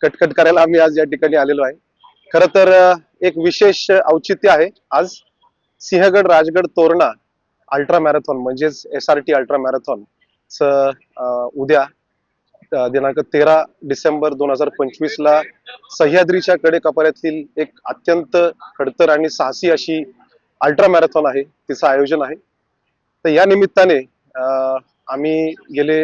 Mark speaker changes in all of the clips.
Speaker 1: कटकट करायला आम्ही आज या ठिकाणी आलेलो आहे. खरं तर एक विशेष औचित्य आहे आज. सिंहगड राजगड तोरणा अल्ट्रा मॅरेथॉन म्हणजेच SRT अल्ट्रा मॅरेथॉन च उद्या दिनांक 13 डिसेंबर 2025 ला सह्याद्रीच्या कडेकपाऱ्यातील एक अत्यंत खडतर आणि साहसी अशी अल्ट्रा मॅरेथॉन आहे, तिचं आयोजन आहे. तर या निमित्ताने आम्ही गेले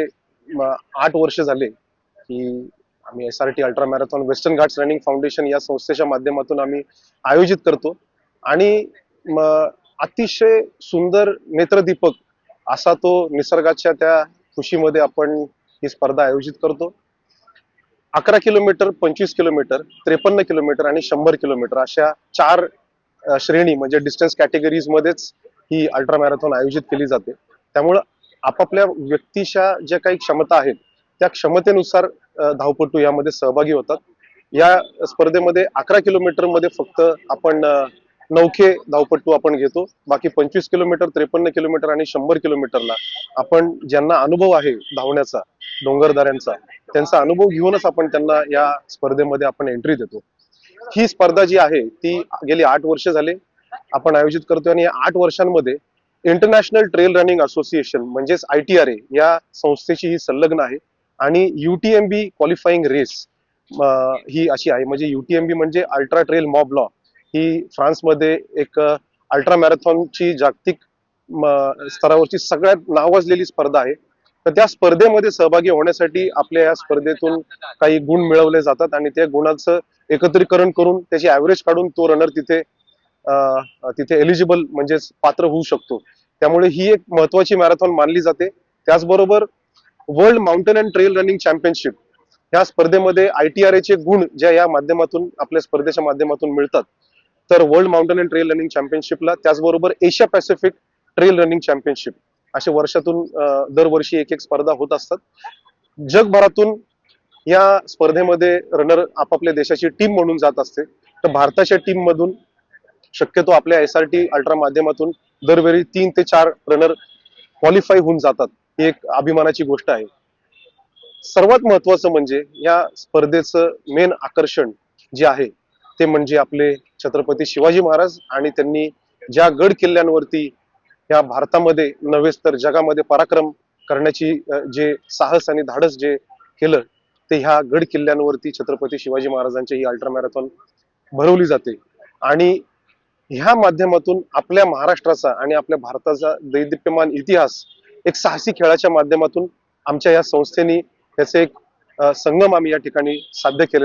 Speaker 1: 8 वर्ष झाले की आम्ही SRT ultra marathon western Ghats running foundation या संस्थेच्या माध्यमातून आम्ही आयोजित करतो आणि अतिशय सुंदर नेत्रदीपक असा तो निसर्गाच्या त्या खुशीमध्ये आपण ही स्पर्धा आयोजित करतो. 11 किलोमीटर, 25 किलोमीटर, 53 किलोमीटर आणि 100 किलोमीटर अशा 4 श्रेणी म्हणजे डिस्टन्स कॅटेगरीज मध्येच ही अल्ट्रा मॅरेथॉन आयोजित केली जाते. त्यामुळं आपापल्या व्यक्तीच्या ज्या काही क्षमता आहेत त्या क्षमतेनुसार धावपटू यामध्ये सहभागी होतात. या स्पर्धेमध्ये 11 किलोमीटर मध्ये फक्त आपण नौखे धावपटू आपण घेतो. बाकी 25 किलोमीटर, 53 किलोमीटर आणि 100 किलोमीटरला आपण ज्यांना अनुभव आहे धावण्याचा, डोंगरदऱ्यांचा, त्यांचा अनुभव घेऊनच आपण त्यांना या स्पर्धेमध्ये आपण एंट्री देतो. ही स्पर्धा जी आहे ती गेली 8 वर्ष झाले आपण आयोजित करतोय आणि या 8 वर्षांमध्ये इंटरनॅशनल ट्रेल रनिंग असोसिएशन म्हणजेच ITRA या संस्थेची ही संलग्न आहे आणि UTMB क्वालिफाईंग रेस ही अशी आहे. म्हणजे UTMB म्हणजे अल्ट्रा ट्रेल मॉब लॉ, ही फ्रान्समध्ये एक अल्ट्रा मॅरेथॉनची जागतिक स्तरावरची सगळ्यात नावाजलेली स्पर्धा आहे. तर त्या स्पर्धेमध्ये सहभागी होण्यासाठी आपल्या या स्पर्धेतून काही गुण मिळवले जातात आणि त्या गुणांचं एकत्रीकरण करून त्याची ऍव्हरेज काढून तो रनर तिथे एलिजिबल म्हणजेच पात्र होऊ शकतो. त्यामुळे ही एक महत्वाची मॅरेथॉन मानली जाते. त्याचबरोबर world mountain and trail running championship या स्पर्धेमध्ये ITRA चे गुण ज्या या माध्यमातून आपल्या स्पर्धेच्या माध्यमातून मिळतात. तर world mountain and trail running चॅम्पियनशिपला, त्याचबरोबर Asia Pacific trail running championship असे वर्षातून दरवर्षी एक स्पर्धा होत असतात. जगभरातून या स्पर्धेमध्ये रनर आपापल्या देशाची टीम म्हणून जात असते. तर भारताच्या टीम मधून शक्यतो आपल्या SRT अल्ट्रा माध्यमातून दरवेळी 3 ते 4 रनर क्वालिफाय होऊन जातात. ही एक अभिमानाची गोष्ट आहे. सर्वात महत्वाचं म्हणजे या स्पर्धेचं मेन आकर्षण जे आहे ते म्हणजे आपले छत्रपती शिवाजी महाराज आणि त्यांनी ज्या गड किल्ल्यांवरती या भारतामध्ये नव्हेच तर जगामध्ये पराक्रम करण्याची जे साहस आणि धाडस जे केलं ते ह्या गड किल्ल्यांवरती छत्रपती शिवाजी महाराजांची ही अल्ट्रा मॅरेथॉन भरवली जाते. आणि ह्या माध्यमातून आपल्या महाराष्ट्राचा आणि आपल्या भारताचा दैदिप्यमान इतिहास एक साहसी खेळाच्या माध्यमातून आमच्या या संस्थेने त्याचे एक संगम आम्ही या ठिकाणी साध्य केलेला